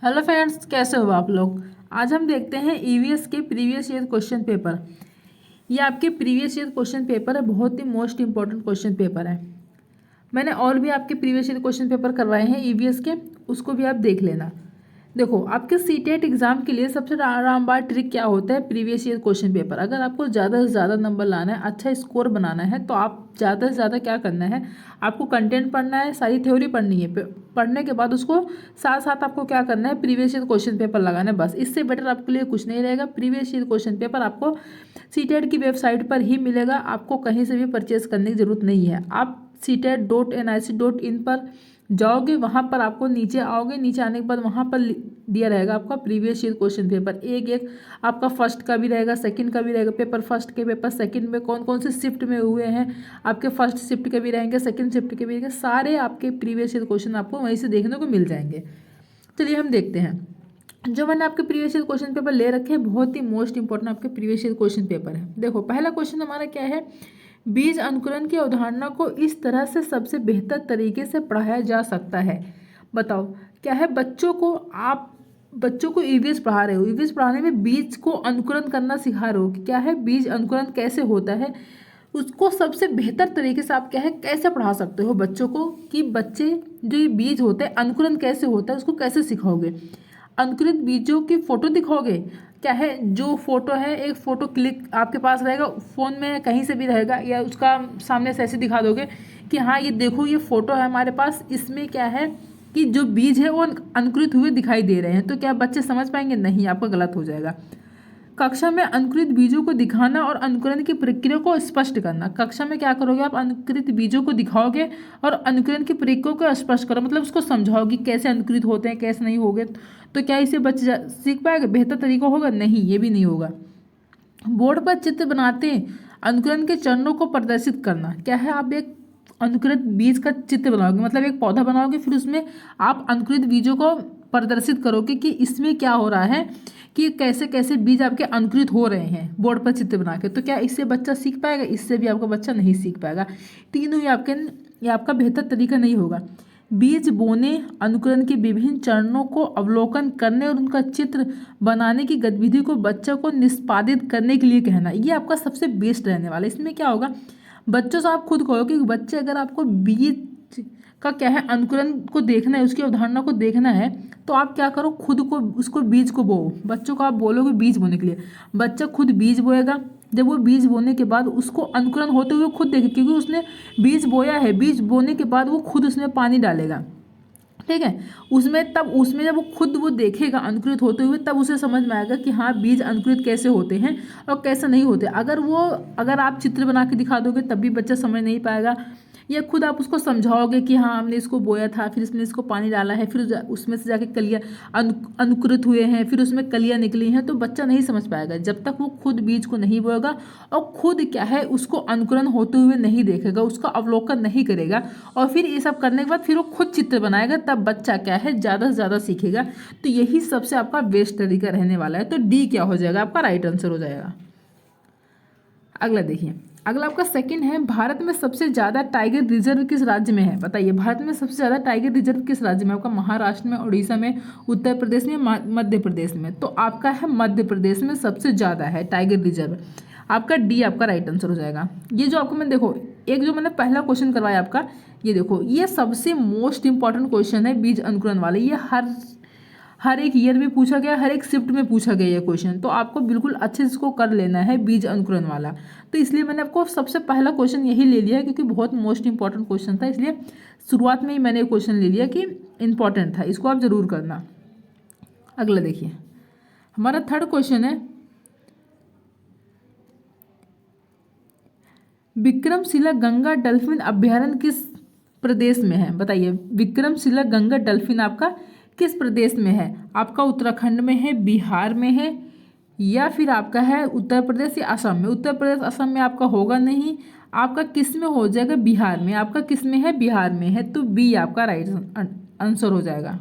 Hello friends, कैसे हो आप लोग। आज हम देखते हैं ईवीएस के प्रीवियस ईयर क्वेश्चन पेपर। ये आपके प्रीवियस ईयर क्वेश्चन पेपर है, बहुत ही मोस्ट इंपॉर्टेंट क्वेश्चन पेपर है। मैंने और भी आपके प्रीवियस ईयर क्वेश्चन पेपर करवाए हैं ईवीएस के, उसको भी आप देख लेना। देखो, आपके सीटेट एग्जाम के लिए सबसे रामबाण ट्रिक क्या होता है, प्रीवियस ईयर क्वेश्चन पेपर। अगर आपको ज़्यादा से ज़्यादा नंबर लाना है, अच्छा स्कोर बनाना है, तो आप ज़्यादा से ज़्यादा क्या करना है, आपको कंटेंट पढ़ना है, सारी थ्योरी पढ़नी है। पढ़ने के बाद उसको साथ साथ आपको क्या करना है, प्रीवियस ईयर क्वेश्चन पेपर लगाना है। बस इससे बेटर आपके लिए कुछ नहीं रहेगा। प्रीवियस ईयर क्वेश्चन पेपर आपको सीटेट की वेबसाइट पर ही मिलेगा, आपको कहीं से भी परचेज करने की ज़रूरत नहीं है। आप CTET.nic.in पर जाओगे, वहाँ पर आपको नीचे आओगे, नीचे आने के बाद वहाँ पर दिया रहेगा आपका प्रीवियस ईयर क्वेश्चन पेपर। एक एक आपका फर्स्ट का भी रहेगा, सेकंड का भी रहेगा पेपर। फर्स्ट के पेपर सेकंड में कौन कौन से शिफ्ट में हुए हैं, आपके फर्स्ट शिफ्ट के भी रहेंगे, सेकंड शिफ्ट के भी रहेंगे। सारे आपके प्रीवियस ईयर क्वेश्चन आपको वहीं से देखने को मिल जाएंगे। चलिए हम देखते हैं। जो मैंने आपके प्रीवियस ईयर क्वेश्चन पेपर ले रखे हैं, बहुत ही मोस्ट इंपॉर्टेंट आपके प्रीवियस ईयर क्वेश्चन पेपर है। देखो, पहला क्वेश्चन हमारा क्या है, बीज अंकुरण की अवधारणा को इस तरह से सबसे बेहतर तरीके से पढ़ाया जा सकता है। बताओ क्या है। बच्चों को ईवीएस पढ़ा रहे हो, ईवीएस पढ़ाने में बीज को अंकुरण करना सिखा रहे हो कि क्या है, बीज अंकुरण कैसे होता है, उसको सबसे बेहतर तरीके से आप क्या है कैसे पढ़ा सकते हो बच्चों को, कि बच्चे जो ये बीज होते हैं अंकुरण कैसे होता है उसको कैसे सिखाओगे। अंकुरित बीजों की फोटो दिखाओगे, क्या है जो फोटो है, एक फोटो क्लिक आपके पास रहेगा, फ़ोन में कहीं से भी रहेगा, या उसका सामने से ऐसे दिखा दोगे कि हाँ ये देखो ये फोटो है हमारे पास, इसमें क्या है कि जो बीज है वो अंकुरित हुए दिखाई दे रहे हैं। तो क्या बच्चे समझ पाएंगे? नहीं, आपका गलत हो जाएगा। कक्षा में अंकुरित बीजों को दिखाना और अंकुरण की प्रक्रिया को स्पष्ट करना। कक्षा में क्या करोगे आप, अंकुरित बीजों को दिखाओगे और अंकुरण की प्रक्रिया को स्पष्ट करो, मतलब उसको समझाओगे कैसे अंकुरित होते हैं कैसे नहीं होंगे। तो क्या इसे बच्चे सीख पाएगा? बेहतर तरीका होगा? नहीं, ये भी नहीं होगा। बोर्ड पर चित्र बनाते अंकुरण के चरणों को प्रदर्शित करना। क्या है, आप एक अंकुरित बीज का चित्र बनाओगे, मतलब एक पौधा बनाओगे, फिर उसमें आप अंकुरित बीजों को प्रदर्शित करोगे कि इसमें क्या हो रहा है, कि कैसे कैसे बीज आपके अंकुरित हो रहे हैं बोर्ड पर चित्र बना के। तो क्या इससे बच्चा सीख पाएगा? इससे भी आपका बच्चा नहीं सीख पाएगा। तीनों ये आपका बेहतर तरीका नहीं होगा। बीज बोने, अंकुरण के विभिन्न चरणों को अवलोकन करने और उनका चित्र बनाने की गतिविधि को बच्चों को निष्पादित करने के लिए कहना, ये आपका सबसे बेस्ट रहने वाला है। इसमें क्या होगा, बच्चों से आप खुद कहो कि बच्चे अगर आपको बीज का क्या है अंकुरण को देखना है, उसकी अवधारणा को देखना है, तो आप क्या करो, खुद को उसको बीज को बो। बच्चों को आप बोलोगे बीज बोने के लिए, बच्चा खुद बीज बोएगा। जब वो बीज बोने के बाद उसको अंकुरण होते हुए खुद देखे, क्योंकि उसने बीज बोया है, बीज बोने के बाद वो खुद उसमें पानी डालेगा, ठीक है। उसमें जब वो खुद वो देखेगा अंकुरित होते हुए, तब उसे समझ में आएगा कि हाँ बीज अंकुरित कैसे होते हैं और कैसे नहीं होते। अगर आप चित्र बना के दिखा दोगे तब भी बच्चा समझ नहीं पाएगा, या खुद आप उसको समझाओगे कि हाँ हमने इसको बोया था, फिर इसमें इसको पानी डाला है, फिर उसमें से जाके कलियाँ अंकुरित हुए हैं, फिर उसमें कलियाँ निकली हैं, तो बच्चा नहीं समझ पाएगा जब तक वो खुद बीज को नहीं बोएगा और खुद क्या है उसको अंकुरण होते हुए नहीं देखेगा, उसका अवलोकन नहीं करेगा। और फिर ये सब करने के बाद फिर वो खुद चित्र बनाएगा, तब बच्चा क्या है ज़्यादा से ज़्यादा सीखेगा। तो यही सबसे आपका बेस्ट तरीका रहने वाला है। तो डी क्या हो जाएगा, आपका राइट आंसर हो जाएगा। अगला देखिए, अगला आपका सेकंड है, भारत में सबसे ज़्यादा टाइगर रिजर्व किस राज्य में है। बताइए, भारत में सबसे ज़्यादा टाइगर रिजर्व किस राज्य में? आपका महाराष्ट्र में, उड़ीसा में, उत्तर प्रदेश में, मध्य प्रदेश में। तो आपका है मध्य प्रदेश में सबसे ज़्यादा है टाइगर रिजर्व। आपका डी आपका राइट आंसर हो जाएगा। ये जो आपको मैं देखो, एक जो मैंने पहला क्वेश्चन करवाया आपका, ये देखो ये सबसे मोस्ट इंपॉर्टेंट क्वेश्चन है बीज अंकुरण वाले। ये हर एक ईयर में पूछा गया, हर एक शिफ्ट में पूछा गया ये क्वेश्चन, तो आपको बिल्कुल अच्छे से इसको कर लेना है बीज अंकुरण वाला। तो इसलिए मैंने आपको सबसे पहला क्वेश्चन यही ले लिया है, क्योंकि बहुत मोस्ट इंपॉर्टेंट क्वेश्चन था, इसलिए शुरुआत में ही मैंने क्वेश्चन ले लिया कि इंपॉर्टेंट था, इसको आप जरूर करना। अगला देखिए, हमारा थर्ड क्वेश्चन है, विक्रमशिला गंगा डल्फिन अभ्यारण्य किस प्रदेश में है। बताइए, विक्रमशिला गंगा डल्फिन आपका किस प्रदेश में है? आपका उत्तराखंड में है, बिहार में है, या फिर आपका है उत्तर प्रदेश या असम में। उत्तर प्रदेश असम में आपका होगा नहीं, आपका किस में हो जाएगा, बिहार में। आपका किस में है, बिहार में है, तो बी आपका राइट आंसर हो जाएगा।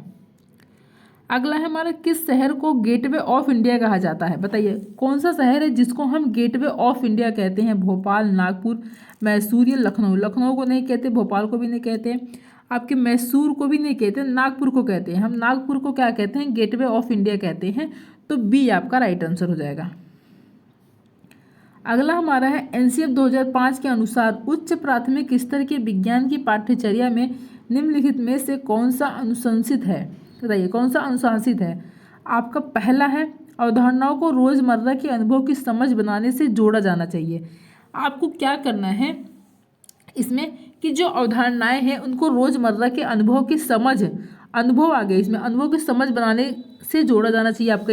अगला है हमारा, किस शहर को गेटवे ऑफ इंडिया कहा जाता है। बताइए, कौन सा शहर है जिसको हम गेटवे ऑफ इंडिया कहते हैं? भोपाल, नागपुर, मैसूर या लखनऊ। लखनऊ को नहीं कहते, भोपाल को भी नहीं कहते, आपके मैसूर को भी नहीं कहते, नागपुर को कहते हैं। हम नागपुर को क्या कहते हैं? गेटवे ऑफ इंडिया कहते हैं। तो बी आपका राइट आंसर हो जाएगा। अगला हमारा है एनसीएफ 2005 के अनुसार उच्च प्राथमिक स्तर के विज्ञान की पाठ्यचर्या में निम्नलिखित में से कौन सा अनुशंसित है? बताइए कौन सा अनुशंसित है? आपका पहला है अवधारणाओं को रोजमर्रा के अनुभव की समझ बनाने से जोड़ा जाना चाहिए। आपको क्या करना है इसमें कि जो अवधारणाएं हैं उनको रोजमर्रा के अनुभव की समझ, अनुभव आ गए इसमें, अनुभव की समझ बनाने से जोड़ा जाना चाहिए। आपका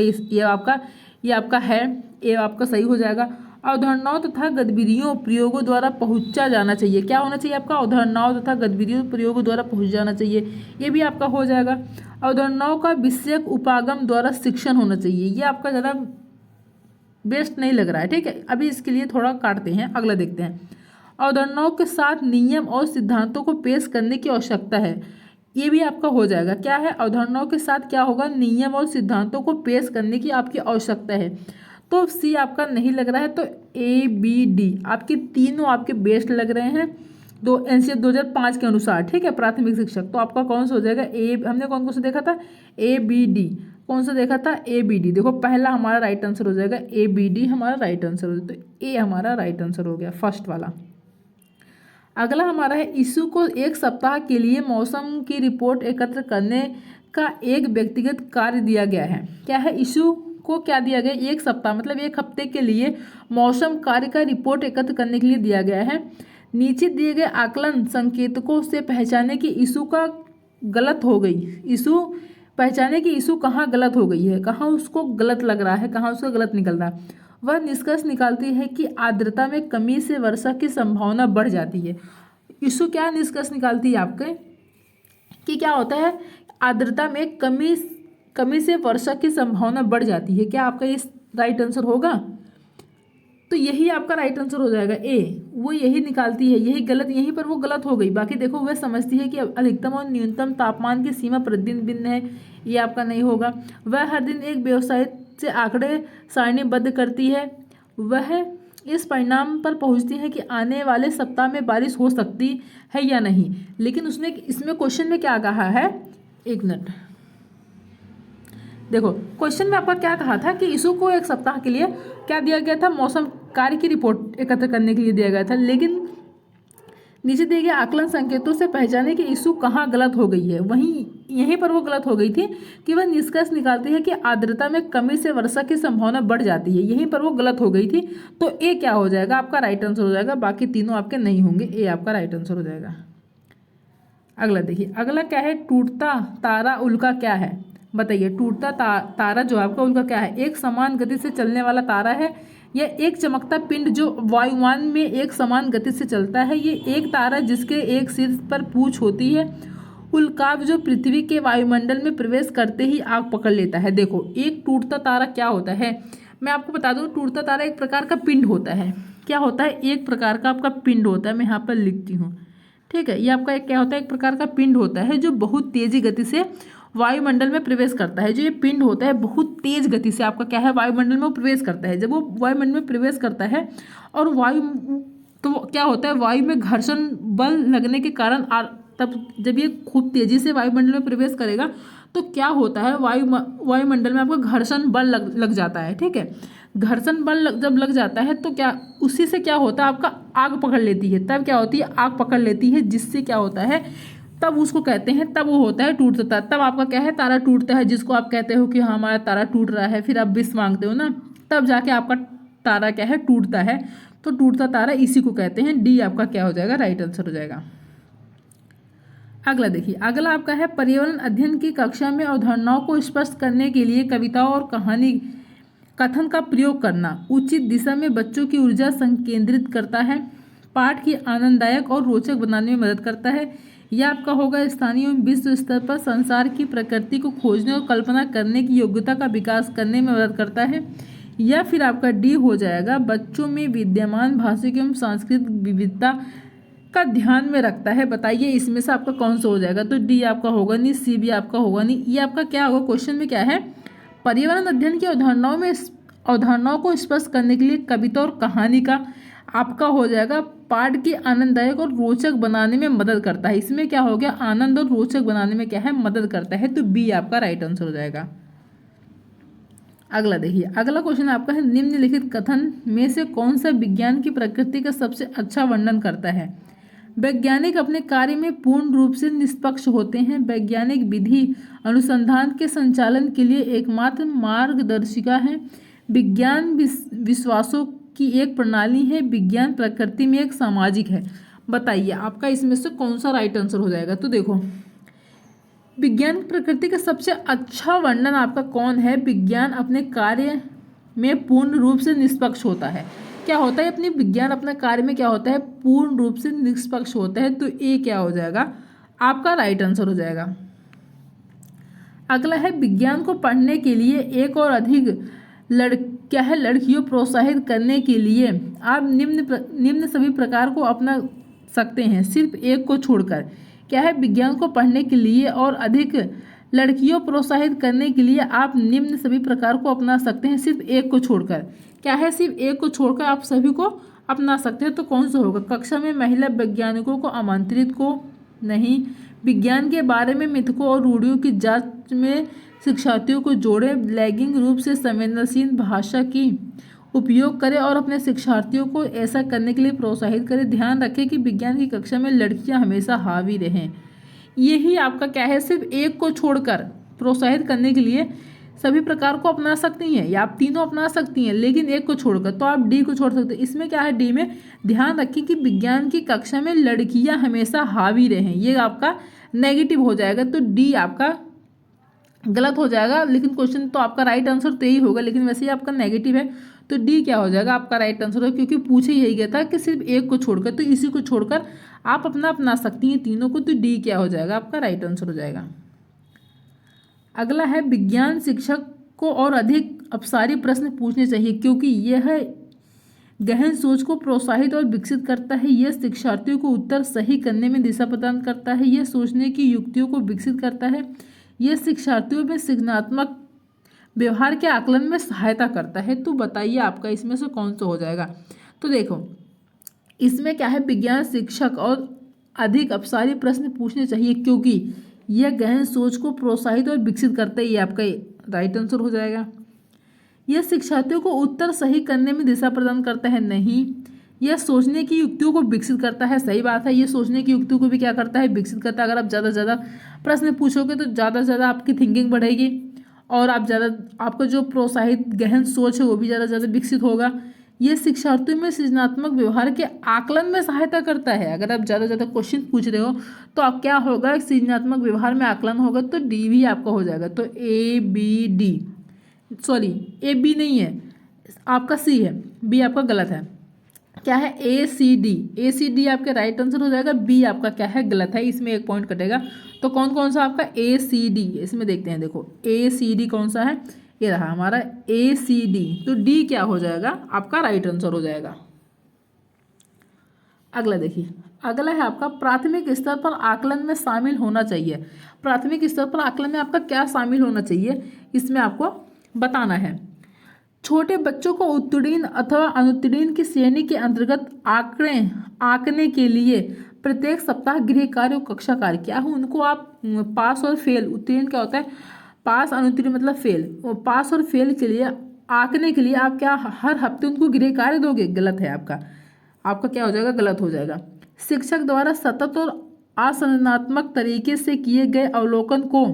ये आपका है, ये आपका सही हो जाएगा। अवधारणाओं तथा गतिविधियों प्रयोगों द्वारा पहुंचा जाना चाहिए। क्या होना चाहिए आपका? अवधारणाओं तथा गतिविधियों प्रयोगों द्वारा पहुंच जाना चाहिए, ये भी आपका हो जाएगा। अवधारणाओं का विषयक उपागम द्वारा शिक्षण होना चाहिए, ये आपका ज़्यादा बेस्ट नहीं लग रहा है, ठीक है। अभी इसके लिए थोड़ा काटते हैं, अगला देखते हैं। अवधारणाओं के साथ नियम और सिद्धांतों को पेश करने की आवश्यकता है, ये भी आपका हो जाएगा। क्या है? अवधारणाओं के साथ क्या होगा? नियम और सिद्धांतों को पेश करने की आपकी आवश्यकता है। तो सी आपका नहीं लग रहा है, तो ए बी डी आपके तीनों आपके बेस्ट लग रहे हैं। दो एनसीएफ 2005 के अनुसार, ठीक है, प्राथमिक शिक्षक। तो आपका कौन सा हो जाएगा? ए, हमने कौन कौन सा देखा था? A B D. कौन सा देखा था? A B D. देखो पहला हमारा राइट आंसर हो जाएगा, ए बी डी हमारा राइट आंसर हो जाएगा। तो ए हमारा राइट आंसर हो गया फर्स्ट वाला। अगला हमारा है इशू को एक सप्ताह के लिए मौसम की रिपोर्ट एकत्र करने का एक व्यक्तिगत कार्य दिया गया है। क्या है? इशू को क्या दिया गया? एक सप्ताह मतलब एक हफ्ते के लिए मौसम कार्य का रिपोर्ट एकत्र करने के लिए दिया गया है। नीचे दिए गए आकलन संकेतकों से पहचाने कि इशू का गलत हो गई, इशू पहचाने कि इशू कहाँ गलत हो गई है, कहाँ उसको गलत लग रहा है, कहाँ उसका गलत निकल रहा है। वह निष्कर्ष निकालती है कि आर्द्रता में कमी से वर्षा की संभावना बढ़ जाती है। इशू क्या निष्कर्ष निकालती है आपके कि क्या होता है? आर्द्रता में कमी से वर्षा की संभावना बढ़ जाती है। क्या आपका ये राइट आंसर होगा? तो यही आपका राइट आंसर हो जाएगा ए। वो यही निकालती है, यही गलत, यहीं पर वो गलत हो गई। बाकी देखो वह समझती है कि अधिकतम और न्यूनतम तापमान की सीमा प्रतिदिन भिन्न है, ये आपका नहीं होगा। वह हर दिन एक वेबसाइट से आंकड़े सारणीबद्ध करती है। वह इस परिणाम पर पहुंचती है कि आने वाले सप्ताह में बारिश हो सकती है या नहीं। लेकिन उसने इसमें क्वेश्चन में क्या कहा है? एक मिनट देखो, क्वेश्चन में आपका क्या कहा था कि इशू को एक सप्ताह के लिए क्या दिया गया था? मौसम कार्य की रिपोर्ट एकत्र करने के लिए दिया गया था। लेकिन नीचे दिए गए आकलन संकेतों से पहचाने कि इशू कहाँ गलत हो गई है, वहीं यहीं पर वो गलत हो गई थी कि वह निष्कर्ष निकालती है कि आर्द्रता में कमी से वर्षा की संभावना बढ़ जाती है, यहीं पर वो गलत हो गई थी। तो ए क्या हो जाएगा? आपका राइट आंसर हो जाएगा। बाकी तीनों आपके नहीं होंगे, ए आपका राइट आंसर हो जाएगा। अगला देखिए, अगला क्या है? टूटता तारा उल्का क्या है? बताइए, टूटता तारा जो आपका उल्का क्या है? एक समान गति से चलने वाला तारा है। यह एक चमकता पिंड जो वायुमान में एक समान गति से चलता है। ये एक तारा जिसके एक सिर पर पूंछ होती है। उल्काव जो पृथ्वी के वायुमंडल में प्रवेश करते ही आग पकड़ लेता है। देखो, एक टूटता तारा क्या होता है मैं आपको बता दूं। टूटता तारा एक प्रकार का पिंड होता है। क्या होता है? एक प्रकार का आपका पिंड होता है। मैं यहाँ पर लिखती हूँ, ठीक है। ये आपका एक क्या होता है? एक प्रकार का पिंड होता है जो बहुत तेजी गति से वायुमंडल में प्रवेश करता है। जो ये पिंड होता है बहुत तेज गति से आपका क्या है? वायुमंडल में वो प्रवेश करता है। जब वो वायुमंडल में प्रवेश करता है और तो क्या होता है? वायु में घर्षण बल लगने के कारण तब जब ये खूब तेजी से वायुमंडल में प्रवेश करेगा तो क्या होता है? वायुमंडल में आपका घर्षण बल लग जाता है, ठीक है। घर्षण बल जब लग जाता है तो क्या उसी से क्या होता है? आपका आग पकड़ लेती है। तब क्या होती है? आग पकड़ लेती है, जिससे क्या होता है? तब उसको कहते हैं, तब वो होता है टूटता। तब आपका क्या है? तारा टूटता है, जिसको आप कहते हो कि हाँ हमारा तारा टूट रहा है, फिर आप विश मांगते हो ना, तब जाके आपका तारा क्या है? टूटता है। तो टूटता तारा इसी को कहते हैं। डी आपका क्या हो जाएगा? राइट आंसर हो जाएगा। अगला देखिए, अगला आपका है पर्यावरण अध्ययन की कक्षा में अवधारणाओं को स्पष्ट करने के लिए कविताओं और कहानी कथन का प्रयोग करना उचित दिशा में बच्चों की ऊर्जा संकेंद्रित करता है, पाठ की आनंददायक और रोचक बनाने में मदद करता है। यह आपका होगा स्थानीय एवं विश्व स्तर पर संसार की प्रकृति को खोजने और कल्पना करने की योग्यता का विकास करने में मदद करता है। या फिर आपका डी हो जाएगा बच्चों में विद्यमान भाषिक एवं सांस्कृतिक विविधता का ध्यान में रखता है। बताइए इसमें से आपका कौन सा हो जाएगा? तो डी आपका होगा नहीं, सी भी आपका होगा नहीं। ये आपका क्या होगा? क्वेश्चन में क्या है? पर्यावरण अध्ययन की अवधारणाओं को स्पष्ट करने के लिए कविता और कहानी का आपका हो जाएगा पाठ के आनंददायक और रोचक बनाने में मदद करता है। इसमें क्या हो गया, आनंद और रोचक बनाने में क्या है, मदद करता है, तो बी आपका राइट आंसर हो जाएगा। अगला देखिए, अगला क्वेश्चन आपका है, निम्नलिखित कथन में से कौन सा विज्ञान की प्रकृति का सबसे अच्छा वर्णन करता है। वैज्ञानिक अपने कार्य में पूर्ण रूप से निष्पक्ष होते हैं। वैज्ञानिक विधि अनुसंधान के संचालन के लिए एकमात्र मार्गदर्शिका है। विज्ञान विश्वासों की एक प्रणाली है। विज्ञान प्रकृति में एक सामाजिक है। बताइए आपका इसमें से कौन सा राइट आंसर हो जाएगा। तो देखो, विज्ञान प्रकृति का सबसे अच्छा वर्णन आपका कौन है। विज्ञान अपने कार्य में पूर्ण रूप से निष्पक्ष होता है। क्या होता है, अपनी विज्ञान अपने कार्य में क्या होता है, पूर्ण रूप से निष्पक्ष होता है, तो ये क्या हो जाएगा, आपका राइट आंसर हो जाएगा। अगला है, विज्ञान को पढ़ने के लिए एक और अधिक लड़कियों प्रोत्साहित करने के लिए आप निम्न सभी प्रकार को अपना सकते हैं, सिर्फ एक को छोड़कर। क्या है, विज्ञान को पढ़ने के लिए और अधिक लड़कियों प्रोत्साहित करने के लिए आप निम्न सभी प्रकार को अपना सकते हैं, सिर्फ एक को छोड़कर। क्या है, सिर्फ एक को छोड़कर आप सभी को अपना सकते हैं, तो कौन सा होगा। कक्षा में महिला वैज्ञानिकों को आमंत्रित को नहीं। विज्ञान के बारे में मिथकों और रूढ़ियों की जांच में शिक्षार्थियों को जोड़े। लैंगिक रूप से संवेदनशील भाषा की उपयोग करें और अपने शिक्षार्थियों को ऐसा करने के लिए प्रोत्साहित करें। ध्यान रखें कि विज्ञान की कक्षा में लड़कियां हमेशा हावी रहें। यही आपका क्या है, सिर्फ एक को छोड़कर प्रोत्साहित करने के लिए सभी प्रकार को अपना सकती हैं, या आप तीनों अपना सकती हैं, लेकिन एक को छोड़कर, तो आप डी को छोड़ सकते हैं। इसमें क्या है, डी में ध्यान रखें कि विज्ञान की कक्षा में लड़कियां हमेशा हावी रहें, ये आपका नेगेटिव हो जाएगा, तो डी आपका गलत हो जाएगा। लेकिन क्वेश्चन तो आपका राइट आंसर तो यही होगा, लेकिन वैसे ही आपका नेगेटिव है, तो डी क्या हो जाएगा, आपका राइट आंसर होगा, क्योंकि पूछे यही गया था कि सिर्फ एक को छोड़कर, तो इसी को छोड़कर आप अपना सकती हैं तीनों को, तो डी क्या हो जाएगा, आपका राइट आंसर हो जाएगा। अगला है, विज्ञान शिक्षक को और अधिक अपसारी प्रश्न पूछने चाहिए, क्योंकि यह गहन सोच को प्रोत्साहित और विकसित करता है। यह शिक्षार्थियों को उत्तर सही करने में दिशा प्रदान करता है। यह सोचने की युक्तियों को विकसित करता है। यह शिक्षार्थियों में सृजनात्मक व्यवहार के आकलन में सहायता करता है। तो बताइए आपका इसमें से कौन सा हो जाएगा। तो देखो, इसमें क्या है, विज्ञान शिक्षक और अधिक अपसारी प्रश्न पूछने चाहिए, क्योंकि यह गहन सोच को प्रोत्साहित और विकसित करता है, ये आपका राइट आंसर हो जाएगा। यह शिक्षार्थियों को उत्तर सही करने में दिशा प्रदान करता है, नहीं। यह सोचने की युक्तियों को विकसित करता है, सही बात है, ये सोचने की युक्तियों को भी क्या करता है, विकसित करता है। अगर आप ज़्यादा से ज़्यादा प्रश्न पूछोगे तो ज़्यादा से ज़्यादा आपकी थिंकिंग बढ़ेगी, और आप ज़्यादा, आपका जो प्रोत्साहित गहन सोच है वो भी ज़्यादा से ज़्यादा विकसित होगा। ये शिक्षार्थियों में सृजनात्मक व्यवहार के आकलन में सहायता करता है। अगर आप ज़्यादा से ज़्यादा क्वेश्चन पूछ रहे हो तो आप क्या होगा, सृजनात्मक व्यवहार में आकलन होगा, तो डी भी आपका हो जाएगा। तो A B D, sorry A B नहीं है, आपका सी है, बी आपका गलत है। क्या है, ए सी डी, ए सी डी आपके राइट आंसर हो जाएगा। बी आपका क्या है, गलत है, इसमें एक पॉइंट कटेगा। तो कौन कौन सा आपका ए सी डी, इसमें देखते हैं। देखो ए सी डी कौन सा है, ये रहा हमारा ए सी डी, तो डी क्या हो जाएगा, आपका राइट आंसर हो जाएगा। अगला देखिए, अगला है आपका, प्राथमिक स्तर पर आकलन में शामिल होना चाहिए। प्राथमिक स्तर पर आकलन में आपका क्या शामिल होना चाहिए, इसमें आपको बताना है। छोटे बच्चों को उत्तीर्ण अथवा अनुत्तीर्ण की श्रेणी के अंतर्गत आंकने के लिए प्रत्येक सप्ताह गृह कार्य और कक्षा कार्य क्या हो, उनको आप पास और फेल, उत्तीर्ण क्या होता है, पास, अनुत्तीर्ण मतलब फेल, पास और फेल के लिए आंकने के लिए आप क्या हर हफ्ते उनको गृह कार्य दोगे, गलत है आपका, आपका क्या हो जाएगा, गलत हो जाएगा। शिक्षक द्वारा सतत और असंरचनात्मक तरीके से किए गए अवलोकन को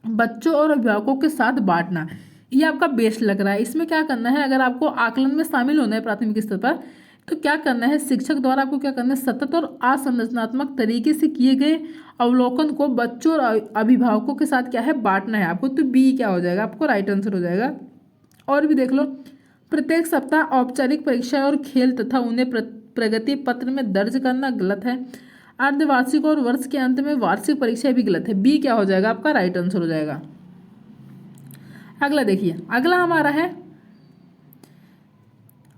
बच्चों और अभिभावकों के साथ बांटना, ये आपका बेस्ट लग रहा है। इसमें क्या करना है, अगर आपको आकलन में शामिल होना है प्राथमिक स्तर पर, तो क्या करना है, शिक्षक द्वारा आपको क्या करना है, सतत और असंरचनात्मक तरीके से किए गए अवलोकन को बच्चों और अभिभावकों के साथ क्या है, बांटना है आपको। तो बी क्या हो जाएगा, आपको राइट आंसर हो जाएगा। और भी देख लो, प्रत्येक सप्ताह औपचारिक परीक्षा और खेल तथा उन्हें प्रगति पत्र में दर्ज करना, गलत है। अर्धवार्षिक और वर्ष के अंत में वार्षिक परीक्षा भी गलत है। बी क्या हो जाएगा, आपका राइट आंसर हो जाएगा। अगला देखिए, अगला हमारा है,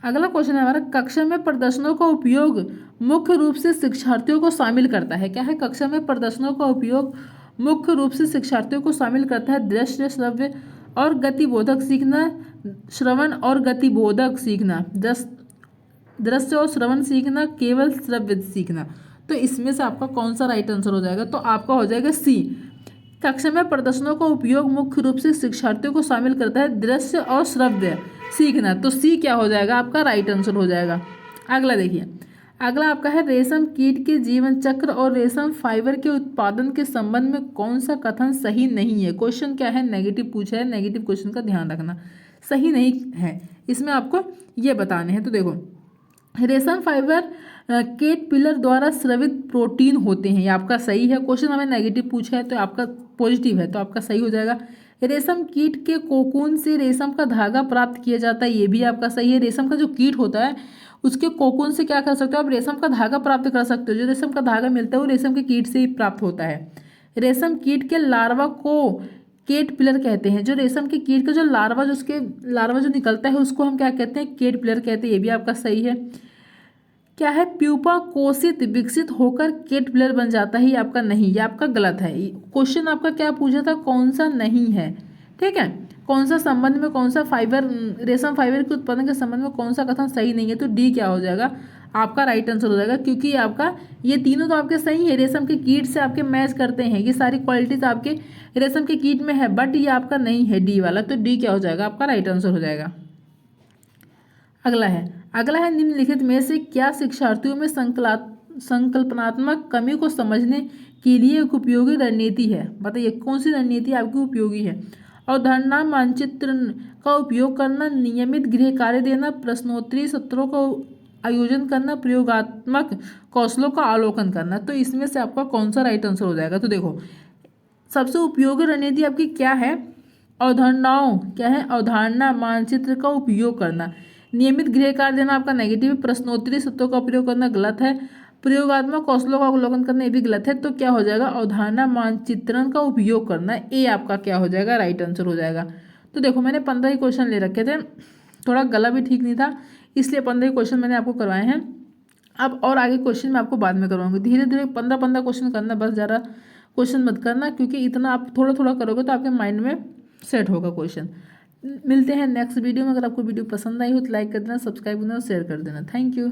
अगला क्वेश्चन है हमारा, कक्षा में प्रदर्शनों का उपयोग मुख्य रूप से शिक्षार्थियों को शामिल करता है। क्या है, कक्षा में प्रदर्शनों का उपयोग मुख्य रूप से शिक्षार्थियों को शामिल करता है। दृश्य, श्रव्य और गतिबोधक सीखना, श्रवण और गतिबोधक सीखना, दृश्य और श्रवण सीखना, केवल श्रव्य सीखना। तो इसमें से आपका कौन सा राइट आंसर हो जाएगा? तो आपका हो जाएगा सी। कक्षा में प्रदर्शनों का उपयोग मुख्य रूप से शिक्षार्थियों को शामिल करता है, दृश्य और श्रव्य सीखना। तो सी क्या हो जाएगा? आपका राइट आंसर हो जाएगा। अगला देखिए, अगला आपका है रेशम कीट के जीवन चक्र और रेशम फाइबर के उत्पादन के संबंध में कौन सा कथन सही नहीं है? क्वेश्चन क्या है? नेगेटिव पूछा है, नेगेटिव क्वेश्चन का ध्यान रखना, सही नहीं है, इसमें आपको ये बताने हैं। तो देखो, रेशम फाइबर केटपिलर द्वारा स्रवित प्रोटीन होते हैं, ये आपका सही है। क्वेश्चन हमें नेगेटिव पूछा है तो आपका पॉजिटिव है, तो आपका सही हो जाएगा। रेशम कीट के कोकून से रेशम का धागा प्राप्त किया जाता है, ये भी आपका सही है। रेशम का जो कीट होता है उसके कोकून से क्या कर सकते हो आप? रेशम का धागा प्राप्त कर सकते हो। जो रेशम का धागा मिलता है वो रेशम के कीट से ही प्राप्त होता है। रेशम कीट के लार्वा को केटपिलर कहते हैं। जो रेशम के कीट का जो लार्वा जो निकलता है उसको हम क्या कहते हैं? केटपिलर कहते हैं, ये भी आपका सही है। क्या है? प्यूपा कोशित विकसित होकर केटपिलर बन जाता है, ये आपका नहीं, ये आपका गलत है। क्वेश्चन आपका क्या पूछा था? कौन सा नहीं है, ठीक है, कौन सा संबंध में, कौन सा फाइबर, रेशम फाइबर के उत्पादन के संबंध में कौन सा कथन सही नहीं है? तो डी क्या हो जाएगा? आपका राइट आंसर हो जाएगा, क्योंकि आपका ये तीनों तो आपके सही है, रेशम के कीट से आपके मैच करते हैं, ये सारी क्वालिटीज आपके रेशम के कीट में है, बट ये आपका नहीं है डी वाला। तो डी क्या हो जाएगा? आपका राइट आंसर हो जाएगा। अगला है निम्नलिखित में से क्या शिक्षार्थियों में संकल्पनात्मक कमी को समझने के लिए एक उपयोगी रणनीति है? बताइए कौन सी रणनीति आपकी उपयोगी है? अवधारणा मानचित्र का उपयोग करना, नियमित गृह कार्य देना, प्रश्नोत्तरी सत्रों का आयोजन करना, प्रयोगात्मक कौशलों का अवलोकन करना। तो इसमें से आपका कौन सा राइट आंसर हो जाएगा? तो देखो, सबसे उपयोगी रणनीति आपकी क्या है? अवधारणाओं, क्या है? अवधारणा मानचित्र का उपयोग करना। नियमित गृह कार्य देना आपका नेगेटिव है। प्रश्नोत्तरी सत्रों का प्रयोग करना गलत है। प्रयोगात्मक कौशलों का अवलोकन करना ये भी गलत है। तो क्या हो जाएगा? अवधारणा मानचित्रण का उपयोग करना, ए आपका क्या हो जाएगा? राइट आंसर हो जाएगा। तो देखो, मैंने 15 ही क्वेश्चन ले रखे थे, थोड़ा गला भी ठीक नहीं था, इसलिए 15 ही क्वेश्चन मैंने आपको करवाए हैं। अब और आगे क्वेश्चन मैं आपको बाद में करवाऊंगी। धीरे धीरे 15 क्वेश्चन करना, बस ज़्यादा क्वेश्चन मत करना, क्योंकि इतना आप थोड़ा थोड़ा करोगे तो आपके माइंड में सेट होगा क्वेश्चन। मिलते हैं नेक्स्ट वीडियो में। अगर आपको वीडियो पसंद आई हो तो लाइक कर देना, सब्सक्राइब करना और शेयर कर देना। Thank you.